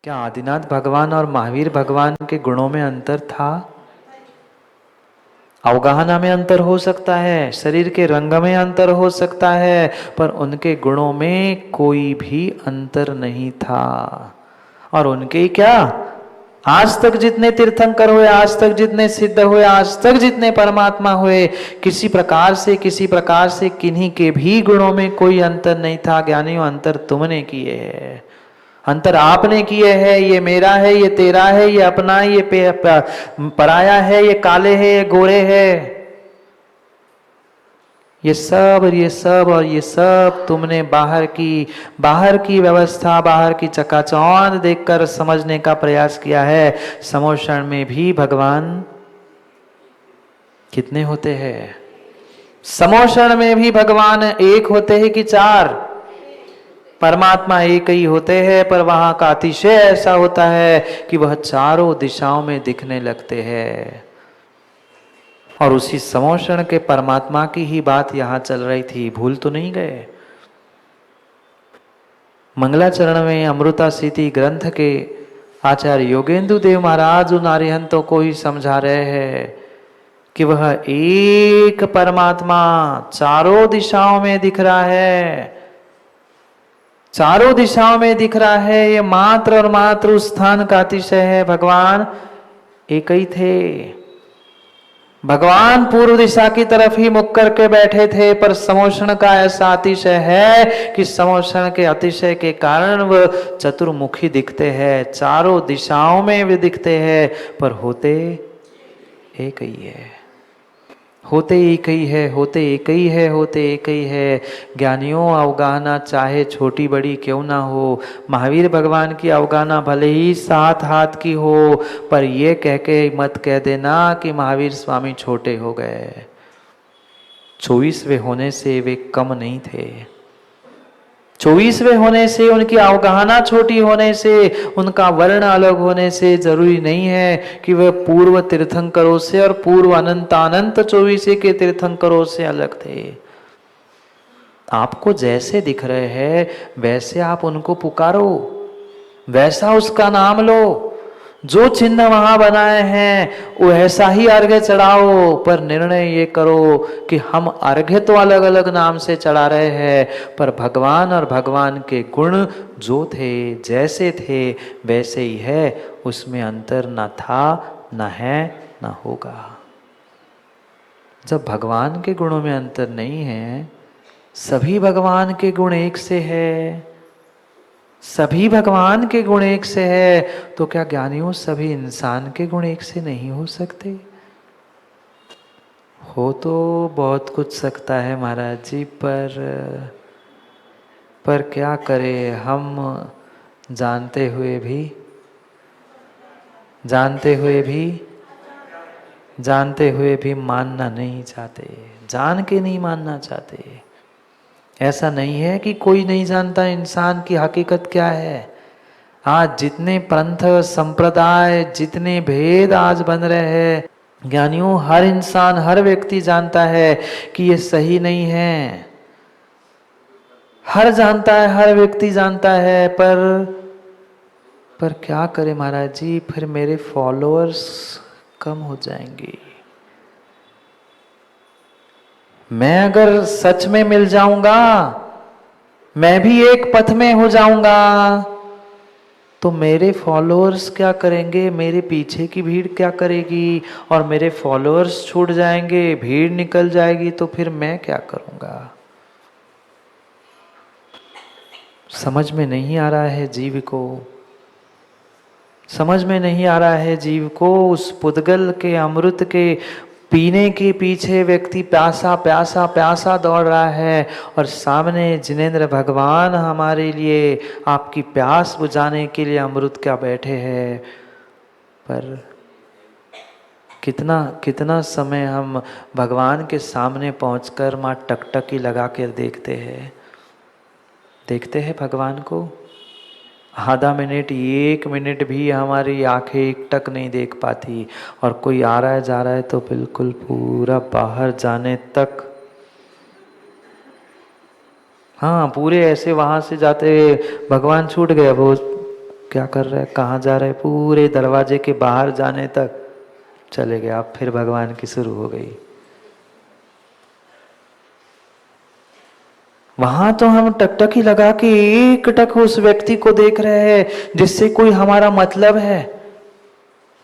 क्या आदिनाथ भगवान और महावीर भगवान के गुणों में अंतर था? अवगाहना में अंतर हो सकता है, शरीर के रंग में अंतर हो सकता है, पर उनके गुणों में कोई भी अंतर नहीं था। और उनके क्या, आज तक जितने तीर्थंकर हुए, आज तक जितने सिद्ध हुए, आज तक जितने परमात्मा हुए, किसी प्रकार से किन्हीं के भी गुणों में कोई अंतर नहीं था। ज्ञानियों, अंतर तुमने किए हैं, अंतर आपने किए हैं। ये मेरा है, ये तेरा है, ये अपना है, ये पराया है, ये काले है, ये गोरे है, ये सब और ये सब तुमने बाहर की व्यवस्था, बाहर की चकाचौंध देखकर समझने का प्रयास किया है। समोषण में भी भगवान कितने होते हैं? समोषण में भी भगवान एक होते हैं कि चार? परमात्मा एक ही होते हैं, पर वहां का अतिशय ऐसा होता है कि वह चारों दिशाओं में दिखने लगते हैं। और उसी समोषण के परमात्मा की ही बात यहां चल रही थी, भूल तो नहीं गए? मंगलाचरण में अमृता सीति ग्रंथ के आचार्य योगेंद्र देव महाराज उन आर्यहंतों को ही समझा रहे हैं कि वह एक परमात्मा चारों दिशाओं में दिख रहा है, चारों दिशाओं में दिख रहा है। ये मात्र और मात्र उस स्थान का अतिशय है। भगवान एक ही थे। भगवान पूर्व दिशा की तरफ ही मुख करके बैठे थे, पर समोषण का ऐसा अतिशय है कि समोषण के अतिशय के कारण वह चतुर्मुखी दिखते हैं, चारों दिशाओं में वे दिखते हैं, पर होते एक ही है, होते एक ही है, होते एक ही है, होते एक ही है। ज्ञानियों, अवगाहना चाहे छोटी बड़ी क्यों ना हो, महावीर भगवान की अवगाहना भले ही 7 हाथ की हो, पर यह कह के मत कह देना कि महावीर स्वामी छोटे हो गए। 24वें होने से वे कम नहीं थे। 24वें होने से, उनकी अवगाहना छोटी होने से, उनका वर्ण अलग होने से जरूरी नहीं है कि वह पूर्व तीर्थंकरों से और पूर्व अनंत 24 के तीर्थंकरों से अलग थे। आपको जैसे दिख रहे हैं वैसे आप उनको पुकारो, वैसा उसका नाम लो। जो चिन्ह वहां बनाए हैं वो ऐसा ही अर्घ्य चढ़ाओ, पर निर्णय ये करो कि हम अर्घ्य तो अलग अलग नाम से चढ़ा रहे हैं, पर भगवान और भगवान के गुण जो थे, जैसे थे वैसे ही है। उसमें अंतर ना था, ना है, ना होगा। जब भगवान के गुणों में अंतर नहीं है, सभी भगवान के गुण एक से है, सभी भगवान के गुण एक से है, तो क्या ज्ञानियों सभी इंसान के गुण एक से नहीं हो सकते? हो तो बहुत कुछ सकता है महाराज जी, पर क्या करें हम, जानते हुए भी मानना नहीं चाहते, जान के नहीं मानना चाहते। ऐसा नहीं है कि कोई नहीं जानता इंसान की हकीकत क्या है। आज जितने पंथ संप्रदाय, जितने भेद आज बन रहे हैं, ज्ञानियों हर इंसान, हर व्यक्ति जानता है कि ये सही नहीं है। हर जानता है, हर व्यक्ति जानता है, पर क्या करे महाराज जी, फिर मेरे फॉलोअर्स कम हो जाएंगे। मैं अगर सच में मिल जाऊंगा, मैं भी एक पथ में हो जाऊंगा, तो मेरे फॉलोअर्स क्या करेंगे, मेरे पीछे की भीड़ क्या करेगी? और मेरे फॉलोअर्स छूट जाएंगे, भीड़ निकल जाएगी, तो फिर मैं क्या करूंगा? समझ में नहीं आ रहा है जीव को, समझ में नहीं आ रहा है जीव को। उस पुद्गल के अमृत के पीने के पीछे व्यक्ति प्यासा प्यासा प्यासा दौड़ रहा है, और सामने जिनेंद्र भगवान हमारे लिए आपकी प्यास बुझाने के लिए अमृत क्या बैठे हैं। पर कितना समय हम भगवान के सामने पहुंचकर माँ टकटकी लगा कर देखते हैं भगवान को। आधा मिनट, 1 मिनट भी हमारी आंखें एकटक नहीं देख पाती, और कोई आ रहा है जा रहा है तो बिल्कुल पूरा बाहर जाने तक, हाँ पूरे ऐसे वहां से जाते भगवान छूट गए, वो क्या कर रहे, कहाँ जा रहे, पूरे दरवाजे के बाहर जाने तक चले गए। अब फिर भगवान की शुरू हो गई। वहां तो हम टकटकी लगा के एक टक उस व्यक्ति को देख रहे हैं जिससे कोई हमारा मतलब है।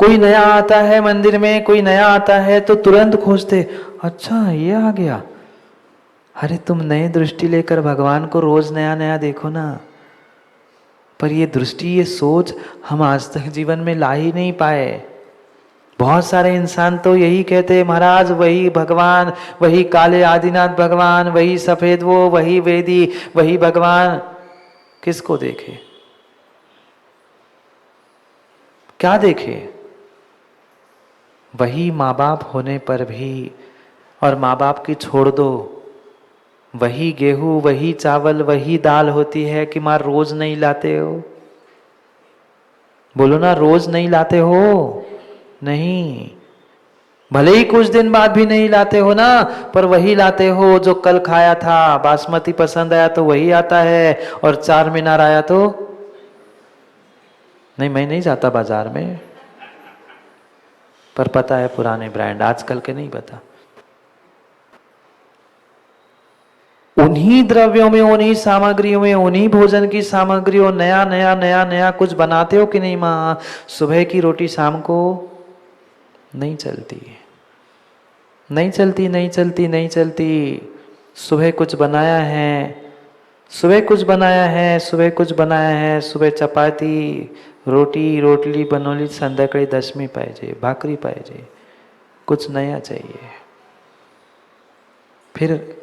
कोई नया आता है मंदिर में, कोई नया आता है तो तुरंत खोजते, अच्छा ये आ गया। अरे तुम नई दृष्टि लेकर भगवान को रोज नया नया देखो ना। पर ये दृष्टि, ये सोच हम आज तक जीवन में ला ही नहीं पाए। बहुत सारे इंसान तो यही कहते हैं, महाराज वही भगवान, वही काले आदिनाथ भगवान, वही सफेद वो, वही वेदी, वही भगवान। किसको देखे, क्या देखे? वही माँ बाप होने पर भी, और माँ बाप की छोड़ दो, वही गेहूं, वही चावल, वही दाल होती है कि माँ रोज नहीं लाते हो? बोलो ना, रोज नहीं लाते हो? नहीं, भले ही कुछ दिन बाद भी नहीं लाते हो ना, पर वही लाते हो जो कल खाया था। बासमती पसंद आया तो वही आता है, और चार मीनार आया तो नहीं। मैं नहीं जाता बाजार में, पर पता है पुराने ब्रांड, आजकल के नहीं पता। उन्हीं द्रव्यों में, उन्हीं सामग्रियों में, उन्हीं भोजन की सामग्रियों, नया नया नया नया कुछ बनाते हो कि नहीं माँ? सुबह की रोटी शाम को नहीं चलती, नहीं चलती, नहीं चलती, नहीं चलती। सुबह कुछ बनाया है, सुबह कुछ बनाया है, सुबह कुछ बनाया है, सुबह चपाती रोटी रोटली बनवली, संध्याकाळी दशमी पाहिजे, भाकरी पाहिजे, कुछ नया चाहिए। फिर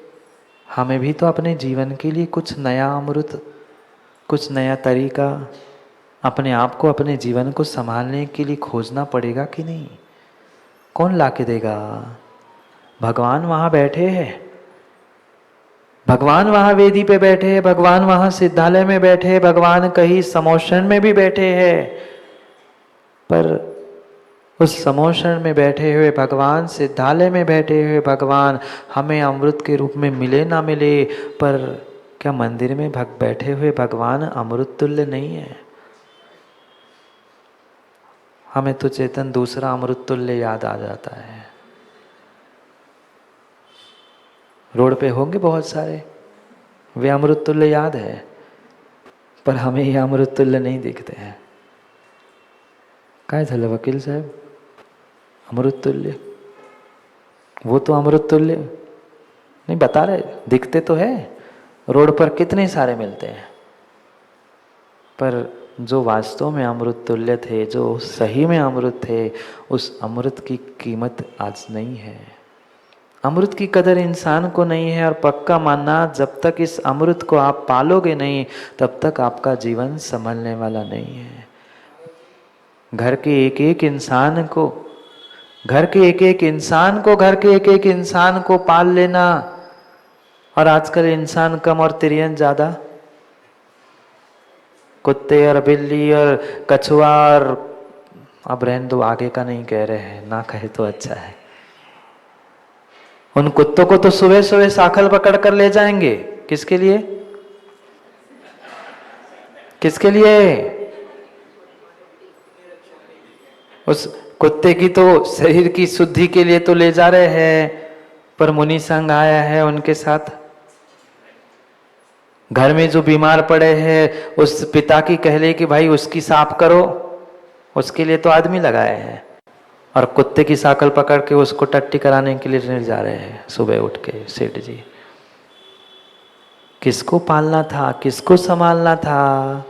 हमें भी तो अपने जीवन के लिए कुछ नया अमृत, कुछ नया तरीका, अपने आप को, अपने जीवन को संभालने के लिए खोजना पड़ेगा कि नहीं? कौन ला के देगा? भगवान वहाँ बैठे हैं, भगवान वहाँ वेदी पे बैठे हैं, भगवान वहाँ सिद्धालय में बैठे हैं, भगवान कहीं समोषण में भी बैठे हैं। पर उस समोषण में बैठे हुए भगवान, सिद्धालय में बैठे हुए भगवान हमें अमृत के रूप में मिले ना मिले, पर क्या मंदिर में बैठे हुए भगवान अमृत तुल्य नहीं है? हमें तो चेतन दूसरा अमृत तुल्य याद आ जाता है। रोड पे होंगे बहुत सारे, वे अमृत तुल्य याद है, पर हमें ये अमृत तुल्य नहीं दिखते हैं। काय झालं वकील साहब? अमृत तुल्य, वो तो अमृत तुल्य नहीं बता रहे, दिखते तो है, रोड पर कितने सारे मिलते हैं, पर जो वास्तव में अमृत तुल्य थे, जो सही में अमृत थे, उस अमृत की कीमत आज नहीं है। अमृत की कदर इंसान को नहीं है। और पक्का मानना, जब तक इस अमृत को आप पालोगे नहीं, तब तक आपका जीवन संभलने वाला नहीं है। घर के एक एक इंसान को, घर के एक एक इंसान को, घर के एक एक इंसान को पाल लेना। और आजकल इंसान कम और तिरियन ज्यादा, कुत्ते और बिल्ली और कछुआ, और अब रहने दो, आगे का नहीं कह रहे हैं, ना कहे तो अच्छा है। उन कुत्तों को तो सुबह सुबह साखल पकड़ कर ले जाएंगे, किसके लिए? किसके लिए? उस कुत्ते की तो शरीर की शुद्धि के लिए तो ले जा रहे हैं, पर मुनि संघ आया है उनके साथ। घर में जो बीमार पड़े हैं, उस पिता की कहले कि भाई उसकी साफ करो, उसके लिए तो आदमी लगाए हैं, और कुत्ते की साकल पकड़ के उसको टट्टी कराने के लिए ले जा रहे हैं सुबह उठ के। सेठ जी, किसको पालना था, किसको संभालना था?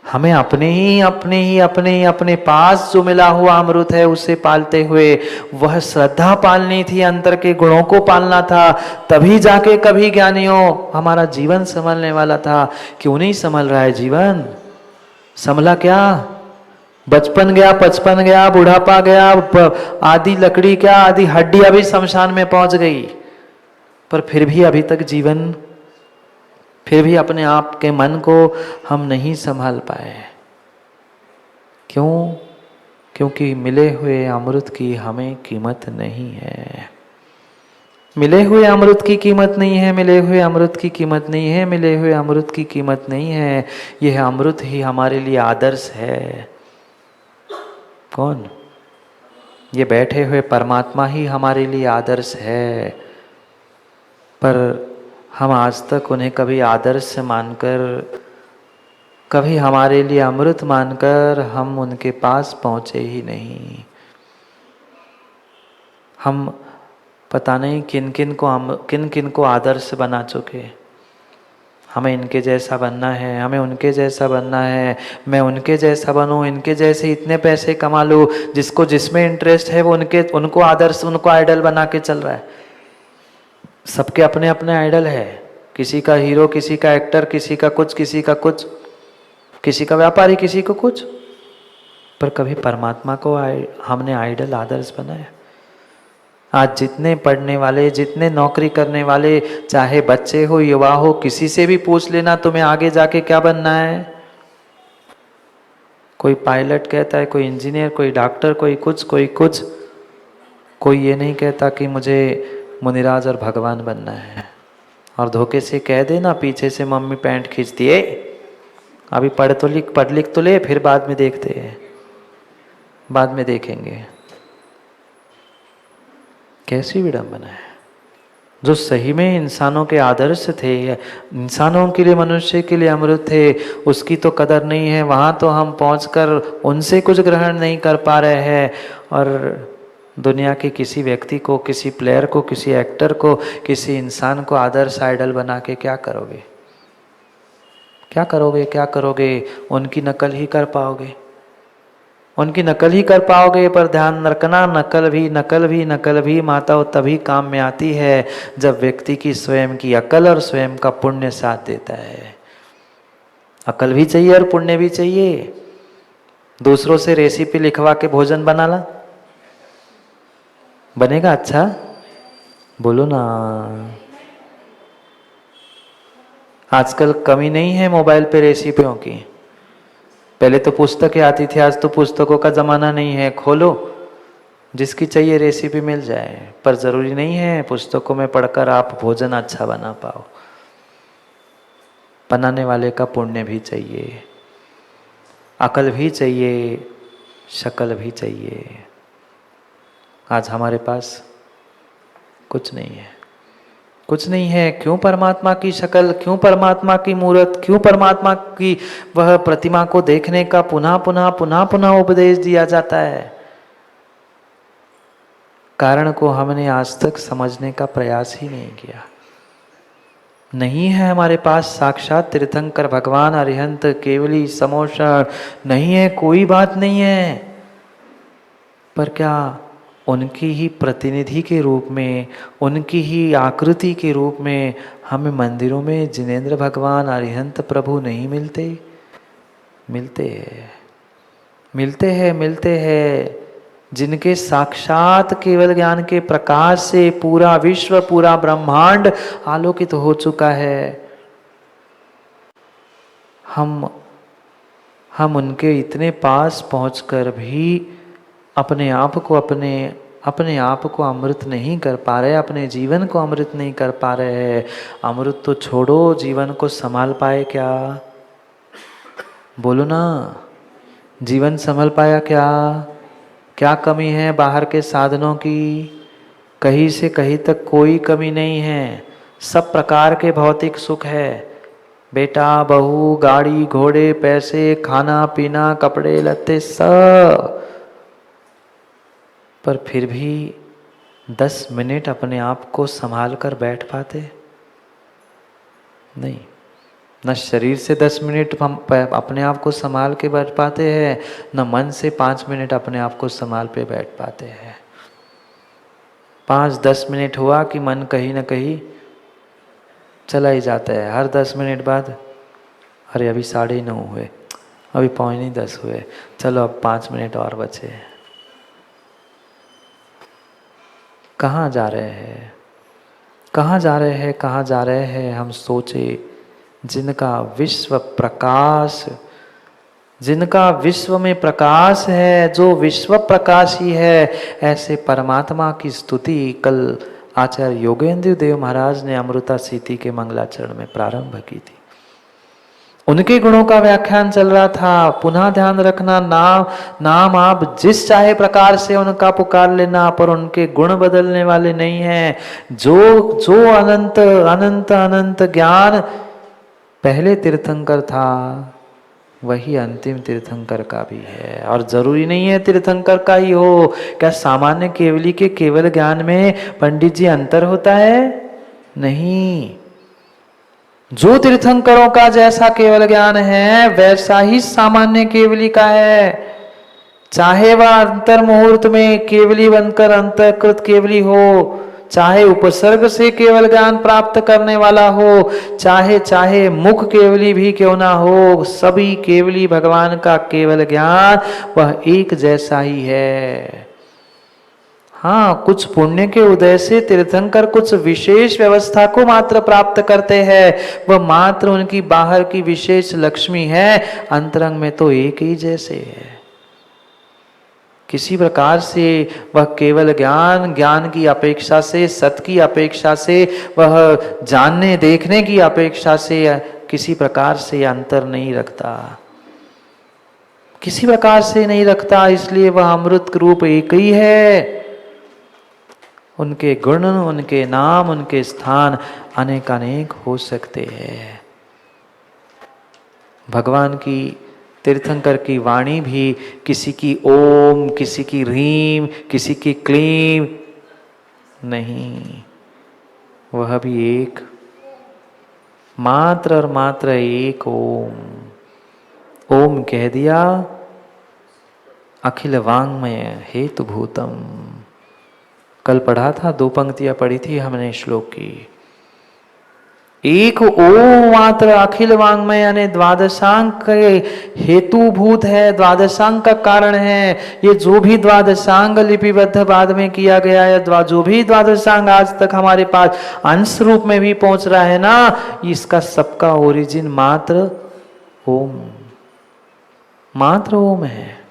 हमें अपने पास जो मिला हुआ अमृत है उसे पालते हुए वह श्रद्धा पालनी थी, अंतर के गुणों को पालना था, तभी जाके कभी ज्ञानियों हमारा जीवन संभलने वाला था। क्यों नहीं संभल रहा है जीवन? संभला क्या? बचपन गया, बचपन गया, बुढ़ापा गया, आधी लकड़ी क्या, आधी हड्डी अभी शमशान में पहुंच गई, पर फिर भी अभी तक जीवन, फिर भी अपने आप के मन को हम नहीं संभाल पाए। क्यों? क्योंकि मिले हुए अमृत की हमें कीमत नहीं है। मिले हुए अमृत की कीमत नहीं है, मिले हुए अमृत की कीमत नहीं है, मिले हुए अमृत की कीमत नहीं है। यह अमृत ही हमारे लिए आदर्श है। कौन? ये बैठे हुए परमात्मा ही हमारे लिए आदर्श है। पर हम आज तक उन्हें कभी आदर्श मानकर, कभी हमारे लिए अमृत मानकर हम उनके पास पहुंचे ही नहीं। हम पता नहीं किन किन को आदर्श बना चुके। हमें इनके जैसा बनना है, हमें उनके जैसा बनना है, मैं उनके जैसा बनूं, इनके जैसे इतने पैसे कमा लूं। जिसको जिसमें इंटरेस्ट है वो उनको आदर्श, उनको आइडल बना के चल रहा है। सबके अपने अपने आइडल है। किसी का हीरो, किसी का एक्टर, किसी का कुछ, किसी का कुछ, किसी का व्यापारी, किसी को कुछ। पर कभी परमात्मा को हमने आइडल, आदर्श बनाया? आज जितने पढ़ने वाले, जितने नौकरी करने वाले, चाहे बच्चे हो, युवा हो, किसी से भी पूछ लेना तुम्हें आगे जाके क्या बनना है। कोई पायलट कहता है, कोई इंजीनियर, कोई डॉक्टर, कोई कुछ, कोई कुछ। कोई ये नहीं कहता कि मुझे मुनिराज और भगवान बनना है। और धोखे से कह देना पीछे से मम्मी पैंट खींच दिए, अभी पढ़ लिख तो ले, फिर बाद में देखते हैं, बाद में देखेंगे। कैसी विडंबना है। जो सही में इंसानों के आदर्श थे, इंसानों के लिए, मनुष्य के लिए अमृत थे, उसकी तो कदर नहीं है। वहाँ तो हम पहुंचकर उनसे कुछ ग्रहण नहीं कर पा रहे हैं। और दुनिया के किसी व्यक्ति को, किसी प्लेयर को, किसी एक्टर को, किसी इंसान को आदर्श, आइडल बना के क्या करोगे? क्या करोगे? क्या करोगे? उनकी नकल ही कर पाओगे, उनकी नकल ही कर पाओगे। पर ध्यान रखना, नकल भी माता तभी काम में आती है जब व्यक्ति की स्वयं की अकल और स्वयं का पुण्य साथ देता है। अकल भी चाहिए और पुण्य भी चाहिए। दूसरों से रेसिपी लिखवा के भोजन बना ला, बनेगा अच्छा? बोलो ना। आजकल कमी नहीं है मोबाइल पे रेसिपियों की। पहले तो पुस्तकें आती थी, आज तो पुस्तकों का ज़माना नहीं है। खोलो, जिसकी चाहिए रेसिपी मिल जाए। पर ज़रूरी नहीं है पुस्तकों में पढ़कर आप भोजन अच्छा बना पाओ। बनाने वाले का पुण्य भी चाहिए, अकल भी चाहिए, शकल भी चाहिए। आज हमारे पास कुछ नहीं है, कुछ नहीं है। क्यों परमात्मा की शक्ल, क्यों परमात्मा की मूर्त, क्यों परमात्मा की वह प्रतिमा को देखने का पुनः पुनः उपदेश दिया जाता है? कारण को हमने आज तक समझने का प्रयास ही नहीं किया। नहीं है हमारे पास साक्षात तीर्थंकर भगवान, अरिहंत, केवली, समोषण नहीं है, कोई बात नहीं है। पर क्या उनकी ही प्रतिनिधि के रूप में, उनकी ही आकृति के रूप में हमें मंदिरों में जिनेंद्र भगवान, अरिहंत प्रभु नहीं मिलते? मिलते हैं, मिलते हैं, मिलते हैं। जिनके साक्षात केवल ज्ञान के प्रकाश से पूरा विश्व, पूरा ब्रह्मांड आलोकित हो चुका है। हम उनके इतने पास पहुंचकर भी अपने आप को अमृत नहीं कर पा रहे, अपने जीवन को अमृत नहीं कर पा रहे हैं। अमृत तो छोड़ो, जीवन को संभाल पाए क्या? बोलो ना, जीवन संभाल पाया क्या? क्या कमी है बाहर के साधनों की? कहीं से कहीं तक कोई कमी नहीं है। सब प्रकार के भौतिक सुख है, बेटा, बहू, गाड़ी, घोड़े, पैसे, खाना पीना, कपड़े लत्ते, सब। पर फिर भी 10 मिनट अपने आप को संभाल कर बैठ पाते नहीं। न शरीर से 10 मिनट हम अपने आप को संभाल के बैठ पाते हैं, न मन से 5 मिनट अपने आप को संभाल पे बैठ पाते हैं। 5-10 मिनट हुआ कि मन कहीं न कहीं चला ही जाता है। हर 10 मिनट बाद अरे अभी 9:30 हुए, अभी 9:45 हुए, चलो अब 5 मिनट और बचे। कहाँ जा रहे हैं, कहाँ जा रहे हैं, कहाँ जा रहे हैं? हम सोचे जिनका विश्व प्रकाश, जिनका विश्व में प्रकाश है, जो विश्व प्रकाशी है, ऐसे परमात्मा की स्तुति कल आचार्य योगेंद्र देव महाराज ने अमृता सीति के मंगलाचरण में प्रारंभ की थी। उनके गुणों का व्याख्यान चल रहा था। पुनः ध्यान रखना, नाम आप जिस चाहे प्रकार से उनका पुकार लेना, पर उनके गुण बदलने वाले नहीं हैं। जो अनंत अनंत अनंत ज्ञान पहले तीर्थंकर था, वही अंतिम तीर्थंकर का भी है। और जरूरी नहीं है तीर्थंकर का ही हो। क्या सामान्य केवली के केवल ज्ञान में पंडित जी अंतर होता है? नहीं। जो तीर्थंकरों का जैसा केवल ज्ञान है, वैसा ही सामान्य केवली का है। चाहे वह अंतर मुहूर्त में केवली बनकर अंतःकृत केवली हो, चाहे उपसर्ग से केवल ज्ञान प्राप्त करने वाला हो, चाहे मुख केवली भी क्यों ना हो, सभी केवली भगवान का केवल ज्ञान वह एक जैसा ही है। हाँ, कुछ पुण्य के उदय से तीर्थंकर कुछ विशेष व्यवस्था को मात्र प्राप्त करते हैं, वह मात्र उनकी बाहर की विशेष लक्ष्मी है, अंतरंग में तो एक ही जैसे है। किसी प्रकार से वह केवल ज्ञान की अपेक्षा से, सत की अपेक्षा से, वह जानने देखने की अपेक्षा से किसी प्रकार से अंतर नहीं रखता, किसी प्रकार से नहीं रखता। इसलिए वह अमृत रूप एक ही है। उनके गुण, उनके नाम, उनके स्थान अनेक अनेक हो सकते हैं। भगवान की तीर्थंकर की वाणी भी किसी की ओम, किसी की ह्रीम, किसी की क्लीम नहीं, वह भी एक मात्र और मात्र एक ओम। ओम कह दिया, अखिल वांग्मय हेतु भूतम। कल पढ़ा था, 2 पंक्तियां पढ़ी थी हमने श्लोक की। एक ओम मात्र अखिल वांग्मय यानी द्वादशांग के हेतुभूत है, द्वादशांग का कारण है। ये जो भी द्वादशांग लिपिबद्ध बाद में किया गया है, जो भी द्वादशांग आज तक हमारे पास अंश रूप में भी पहुंच रहा है ना, इसका सबका ओरिजिन मात्र ओम है।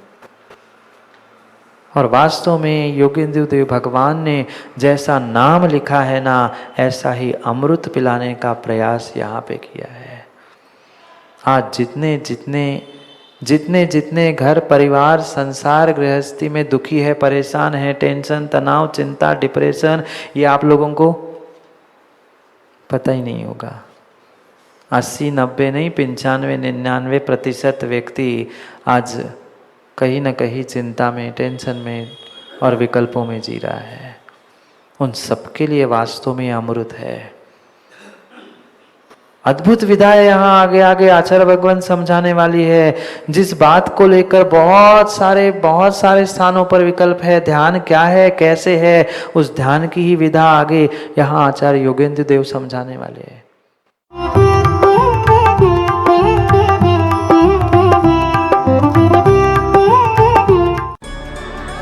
और वास्तव में योगेंद्र देव भगवान ने जैसा नाम लिखा है ना, ऐसा ही अमृत पिलाने का प्रयास यहाँ पे किया है। आज जितने घर परिवार संसार गृहस्थी में दुखी है, परेशान है, टेंशन, तनाव, चिंता, डिप्रेशन, ये आप लोगों को पता ही नहीं होगा। 80, 90 नहीं, 95, 99% व्यक्ति आज कहीं न कहीं चिंता में, टेंशन में और विकल्पों में जी रहा है। उन सबके लिए वास्तव में अमृत है। अद्भुत विधाएं यहाँ आगे आगे आचार्य भगवान समझाने वाली है, जिस बात को लेकर बहुत सारे स्थानों पर विकल्प है। ध्यान क्या है, कैसे है, उस ध्यान की ही विधा आगे यहाँ आचार्य योगेंद्र देव समझाने वाले हैं।